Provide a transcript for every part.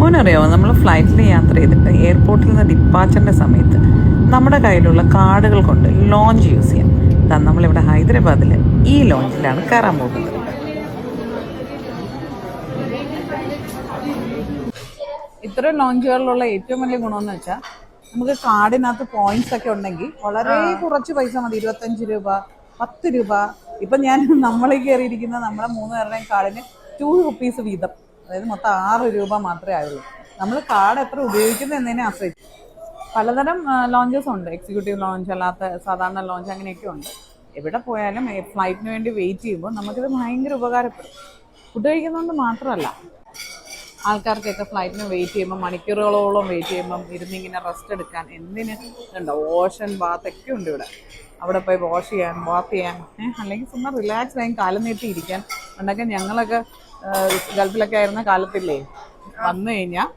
ഓനറിയാമോ, നമ്മൾ ഫ്ലൈറ്റിൽ യാത്ര ചെയ്തിട്ട് എയർപോർട്ടിൽ നിന്ന് ഡിപ്പാച്ചറിൻ്റെ സമയത്ത് നമ്മുടെ കയ്യിലുള്ള കാർഡുകൾ കൊണ്ട് ലോഞ്ച് യൂസ് ചെയ്യാം. നമ്മളിവിടെ ഹൈദരാബാദിൽ ഈ ലോഞ്ചിലാണ് കയറാൻ പോകുന്നത്. ഇത്തരം ലോഞ്ചുകളിലുള്ള ഏറ്റവും വലിയ ഗുണമെന്ന് വെച്ചാൽ നമുക്ക് കാർഡിനകത്ത് പോയിന്റ്സ് ഒക്കെ ഉണ്ടെങ്കിൽ വളരെ കുറച്ച് പൈസ മതി. 25 രൂപ, 10 രൂപ. ഇപ്പം നമ്മളെ കയറിയിരിക്കുന്ന നമ്മുടെ 3 പേരുടെയും കാർഡിന് 2 റുപ്പീസ് വീതം, അതായത് മൊത്തം 6 രൂപ മാത്രമേ ആയുള്ളൂ. നമ്മൾ കാർഡ് എത്ര ഉപയോഗിക്കുന്നു എന്നതിനെ ആശ്രയിച്ച് പലതരം ലോഞ്ചസ് ഉണ്ട്. എക്സിക്യൂട്ടീവ് ലോഞ്ച്, അല്ലാത്ത സാധാരണ ലോഞ്ച്, അങ്ങനെയൊക്കെ ഉണ്ട്. എവിടെ പോയാലും ഫ്ലൈറ്റിന് വേണ്ടി വെയിറ്റ് ചെയ്യുമ്പോൾ നമുക്കിത് ഭയങ്കര ഉപകാരപ്പെടും. ഫുഡ് കഴിക്കുന്നതുകൊണ്ട് മാത്രമല്ല, ആൾക്കാർക്കൊക്കെ ഫ്ലൈറ്റിന് വെയിറ്റ് ചെയ്യുമ്പോൾ മണിക്കൂറുകളോളം വെയിറ്റ് ചെയ്യുമ്പം ഇരുന്നിങ്ങനെ റെസ്റ്റ് എടുക്കാൻ എന്തിന് ഉണ്ടോ, ഓഷൻ ബാത്തൊക്കെ ഉണ്ട് ഇവിടെ. അവിടെ പോയി വാഷ് ചെയ്യാൻ, ബാത്ത് ചെയ്യാൻ, അല്ലെങ്കിൽ ചുമ്മാ റിലാക്സ് ആയി കാലം നീട്ടി ഇരിക്കാൻ. ഉണ്ടൊക്കെ ഞങ്ങളൊക്കെ ഗൾഫിലൊക്കെ ആയിരുന്ന കാലത്തില്ലേ, വന്നു കഴിഞ്ഞാൽ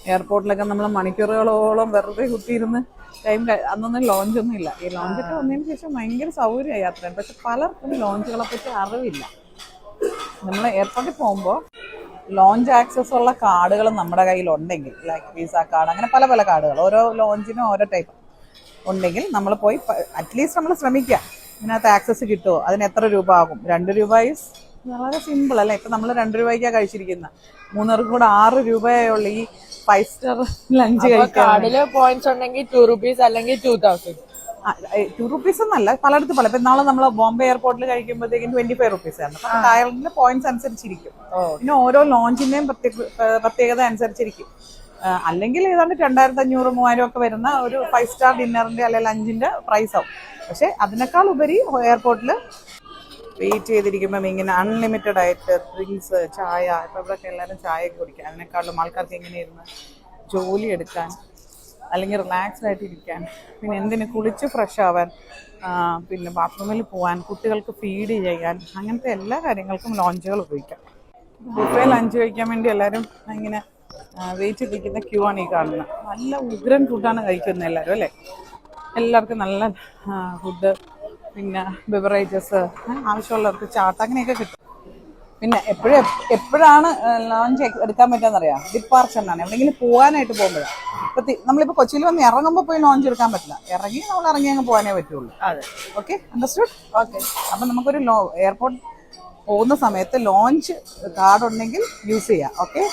എയർപോർട്ടിലൊക്കെ നമ്മൾ മണിക്കൂറുകളോളം വെറുതെ കുത്തിയിരുന്ന് അന്നൊന്നും ലോഞ്ചൊന്നും ഇല്ല. ഈ ലോഞ്ചൊക്കെ വന്നതിന് ശേഷം ഭയങ്കര സൗകര്യമായി യാത്രയാണ്. പക്ഷെ പലർക്കും ലോഞ്ചുകളെ പറ്റി അറിവില്ല. നമ്മൾ എയർപോർട്ടിൽ പോകുമ്പോൾ ലോഞ്ച് ആക്സസ് ഉള്ള കാർഡുകൾ നമ്മുടെ കയ്യിലുണ്ടെങ്കിൽ, ലൈക്ക് വിസ കാർഡ്, അങ്ങനെ പല പല കാർഡുകൾ, ഓരോ ലോഞ്ചിനും ഓരോ ടൈപ്പ് ഉണ്ടെങ്കിൽ നമ്മൾ പോയി അറ്റ്ലീസ്റ്റ് നമ്മൾ ശ്രമിക്കുക ഇതിനകത്ത് ആക്സസ് കിട്ടുമോ, അതിന് എത്ര രൂപ ആകും. 2 രൂപ ഈസ് വളരെ സിമ്പിൾ അല്ലേ. ഇപ്പം നമ്മൾ 2 രൂപയ്ക്കാണ് കഴിച്ചിരിക്കുന്നത്. 3 പേർക്കും കൂടെ 6 രൂപയേ ഉള്ളൂ ഈ 5 സ്റ്റാർ ലഞ്ച് കഴിക്കാൻ. കാർഡില് പോയിന്റ്സ് ഉണ്ടെങ്കിൽ 2 റുപ്പീസ് അല്ലെങ്കിൽ 2000. 2 റുപ്പീസ് എന്നല്ല, പലയിടത്ത് പല. ഇപ്പം നാളെ നമ്മൾ ബോംബെ എയർപോർട്ടിൽ കഴിക്കുമ്പോഴത്തേക്കും 25 റുപ്പീസ് ആണ്. അപ്പം കാർഡിന്റെ പോയിന്റ്സ് അനുസരിച്ചിരിക്കും. പിന്നെ ഓരോ ലോഞ്ചിന്റെയും പ്രത്യേകത അനുസരിച്ചിരിക്കും. അല്ലെങ്കിൽ ഏതാണ്ട് 2500, 3000 ഒക്കെ വരുന്ന ഒരു 5 സ്റ്റാർ ഡിന്നറിന്റെ അല്ലെങ്കിൽ ലഞ്ചിന്റെ പ്രൈസ് ആവും. പക്ഷെ അതിനേക്കാൾ ഉപരി എയർപോർട്ടിൽ വെയിറ്റ് ചെയ്തിരിക്കുമ്പം ഇങ്ങനെ അൺലിമിറ്റഡ് ആയിട്ട് ഡ്രിങ്ക്സ്, ചായ, ഇപ്പം ഇവിടെയൊക്കെ എല്ലാവരും ചായയൊക്കെ കുടിക്കുക. അതിനേക്കാളും ആൾക്കാർക്ക് ഇങ്ങനെ ഇരുന്ന് ജോലി എടുക്കാൻ, അല്ലെങ്കിൽ റിലാക്സ്ഡ് ആയിട്ട് ഇരിക്കാൻ, പിന്നെ എന്തിന് കുളിച്ച് ഫ്രഷ് ആവാൻ, പിന്നെ ബാത്റൂമിൽ പോകാൻ, കുട്ടികൾക്ക് ഫീഡ് ചെയ്യാൻ, അങ്ങനത്തെ എല്ലാ കാര്യങ്ങൾക്കും ലോഞ്ചുകൾ ഉപയോഗിക്കാം. ബുഫേ ലഞ്ച് കഴിക്കാൻ വേണ്ടി എല്ലാവരും ഇങ്ങനെ വെയിറ്റ് ചെയ്തിരിക്കുന്ന ക്യൂ ആണ് ഈ കാണുന്നത്. നല്ല ഉഗ്രൻ ഫുഡാണ് കഴിക്കുന്നത് എല്ലാവരും അല്ലേ. എല്ലാവർക്കും നല്ല ഫുഡ്, പിന്നെ ബിവറേജസ്, ആവശ്യമുള്ളവർക്ക് ചാട്ട്, അങ്ങനെയൊക്കെ കിട്ടും. പിന്നെ എപ്പോഴാണ് ലോഞ്ച് എടുക്കാൻ പറ്റുമെന്നറിയാം, ഡിപ്പാർച്ചറിനാണ്. എവിടെയെങ്കിലും പോകാനായിട്ട് പോകുമ്പോഴാണ്. ഇപ്പം നമ്മളിപ്പോൾ കൊച്ചിയിൽ വന്ന് ഇറങ്ങുമ്പോൾ പോയി ലോഞ്ച് എടുക്കാൻ പറ്റില്ല. നമ്മൾ ഇറങ്ങി അങ്ങ് പോകാനേ പറ്റുള്ളൂ. അതെ, ഓക്കെ, അണ്ടർസ്റ്റുഡ്. ഓക്കെ, അപ്പം നമുക്കൊരു എയർപോർട്ട് പോകുന്ന സമയത്ത് ലോഞ്ച് കാർഡ് ഉണ്ടെങ്കിൽ യൂസ് ചെയ്യാം. ഓക്കെ.